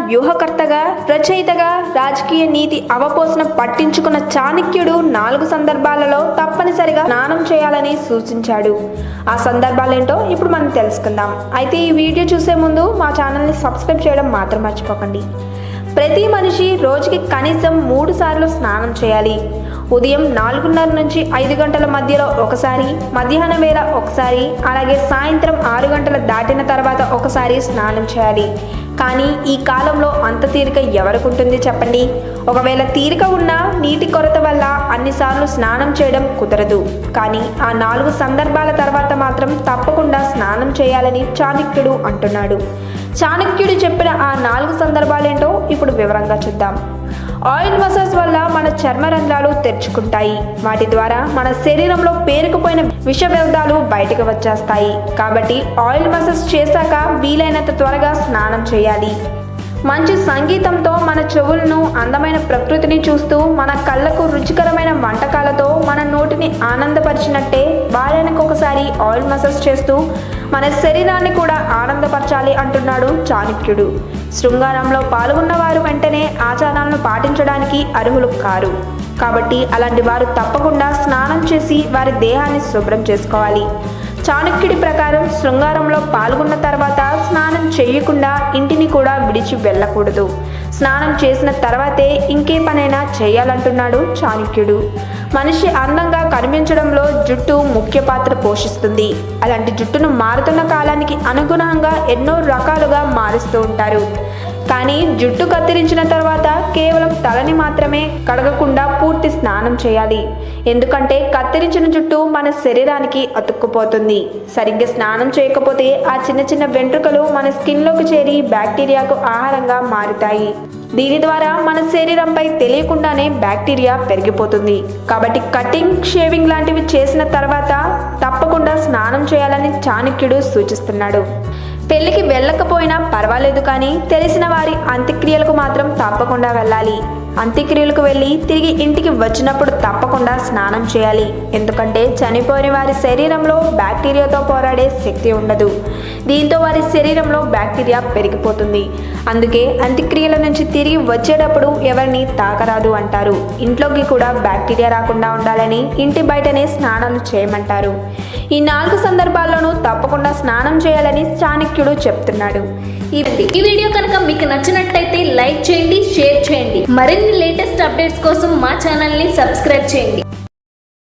వ్యూహకర్తగా, రచయితగా రాజకీయ నీతి అవపోసన పట్టించుకున్న చాణక్యుడు 4 సందర్భాలలో తప్పనిసరిగా స్నానం చేయాలని సూచించాడు. ఆ సందర్భాలేంటో ఇప్పుడు మనం తెలుసుకుందాం. అయితే ఈ వీడియో చూసే ముందు మా ఛానల్ని సబ్స్క్రైబ్ చేయడం మాత్రం మర్చిపోకండి. ప్రతి మనిషి రోజుకి కనీసం 3 సార్లు స్నానం చేయాలి. ఉదయం 4:30 నుంచి 5 గంటల మధ్యలో ఒకసారి, మధ్యాహ్నం వేళ ఒకసారి, అలాగే సాయంత్రం 6 గంటలు దాటిన తర్వాత ఒకసారి స్నానం చేయాలి. కానీ ఈ కాలంలో అంత తీరిక ఎవరికి ఉంటుంది చెప్పండి? ఒకవేళ తీరిక ఉన్నా నీటి కొరత వల్ల అన్నిసార్లు స్నానం చేయడం కుదరదు. కానీ ఆ 4 సందర్భాల తర్వాత మాత్రం తప్పకుండా స్నానం చేయాలని చాణక్యుడు అంటున్నాడు. చాణక్యుడు చెప్పిన ఆ 4 సందర్భాలేంటో ఇప్పుడు వివరంగా చూద్దాం. ఆయిల్ మసాజ్ వల్ల మన చర్మ రంధ్రాలు తెరుచుకుంటాయి. వాటి ద్వారా మన శరీరంలో పేరుకుపోయిన విష వ్యర్థాలు బయటకు వచ్చేస్తాయి. కాబట్టి ఆయిల్ మసాజ్ చేశాక వీలైనంత త్వరగా స్నానం చేయాలి. మంచి సంగీతంతో మన చెవులను, అందమైన ప్రకృతిని చూస్తూ, మన కళ్ళకు రుచికరమైన వంటకాలతో మన నోటిని ఆనందపరిచినట్టే వారానికి ఒకసారి ఆయిల్ మసాజ్ చేస్తూ మన శరీరాన్ని కూడా ఆనందపరచాలి అంటున్నాడు చాణక్యుడు. శృంగారంలో పాల్గొన్న వారు వెంటనే ఆచారాలను పాటించడానికి అర్హులు కారు. కాబట్టి అలాంటి వారు తప్పకుండా స్నానం చేసి వారి దేహాన్ని శుభ్రం చేసుకోవాలి. చాణక్యుడి ప్రకారం శృంగారంలో పాల్గొన్న తర్వాత స్నానం చేయకుండా ఇంటిని కూడా విడిచి వెళ్ళకూడదు. స్నానం చేసిన తర్వాతే ఇంకే పనైనా చేయాలంటున్నాడు చాణక్యుడు. మనిషి అందంగా కనిపించడంలో జుట్టు ముఖ్య పాత్ర పోషిస్తుంది. అలాంటి జుట్టును మారుతున్న కాలానికి అనుగుణంగా ఎన్నో రకాలుగా మారుస్తూ ఉంటారు. కానీ జుట్టు కత్తిరించిన తర్వాత కేవలం తలని మాత్రమే కడగకుండా పూర్తి స్నానం చేయాలి. ఎందుకంటే కత్తిరించిన జుట్టు మన శరీరానికి అతుక్కుపోతుంది. సరిగ్గా స్నానం చేయకపోతే ఆ చిన్న చిన్న వెంట్రుకలు మన స్కిన్లోకి చేరి బ్యాక్టీరియాకు ఆహారంగా మారుతాయి. దీని ద్వారా మన శరీరంపై తెలియకుండానే బ్యాక్టీరియా పెరిగిపోతుంది. కాబట్టి కటింగ్, షేవింగ్ లాంటివి చేసిన తర్వాత తప్పకుండా స్నానం చేయాలని చాణక్యుడు సూచిస్తున్నాడు. పెళ్లికి వెళ్ళకపోయినా పర్వాలేదు, కానీ తెలిసిన వారి అంత్యక్రియలకు మాత్రం తప్పకుండా వెళ్ళాలి. అంత్యక్రియలకు వెళ్ళి తిరిగి ఇంటికి వచ్చినప్పుడు తప్పకుండా స్నానం చేయాలి. ఎందుకంటే చనిపోయిన వారి శరీరంలో బ్యాక్టీరియాతో పోరాడే శక్తి ఉండదు. దీంతో వారి శరీరంలో బ్యాక్టీరియా పెరిగిపోతుంది. అందుకే అంత్యక్రియల నుంచి తిరిగి వచ్చేటప్పుడు ఎవరిని తాకరాదు అంటారు. ఇంట్లోకి కూడా బ్యాక్టీరియా రాకుండా ఉండాలని ఇంటి బయటనే స్నానాలు చేయమంటారు. ఈ 4 సందర్భాల్లోనూ తప్పకుండా స్నానం చేయాలని చాణక్యుడు చెప్తున్నాడు. ఈ వీడియో కనుక మీకు నచ్చినట్లయితే లైక్ చేయండి, షేర్ చేయండి. మరిన్ని లేటెస్ట్ అప్డేట్స్ కోసం మా ఛానల్ని సబ్స్క్రైబ్ చేయండి.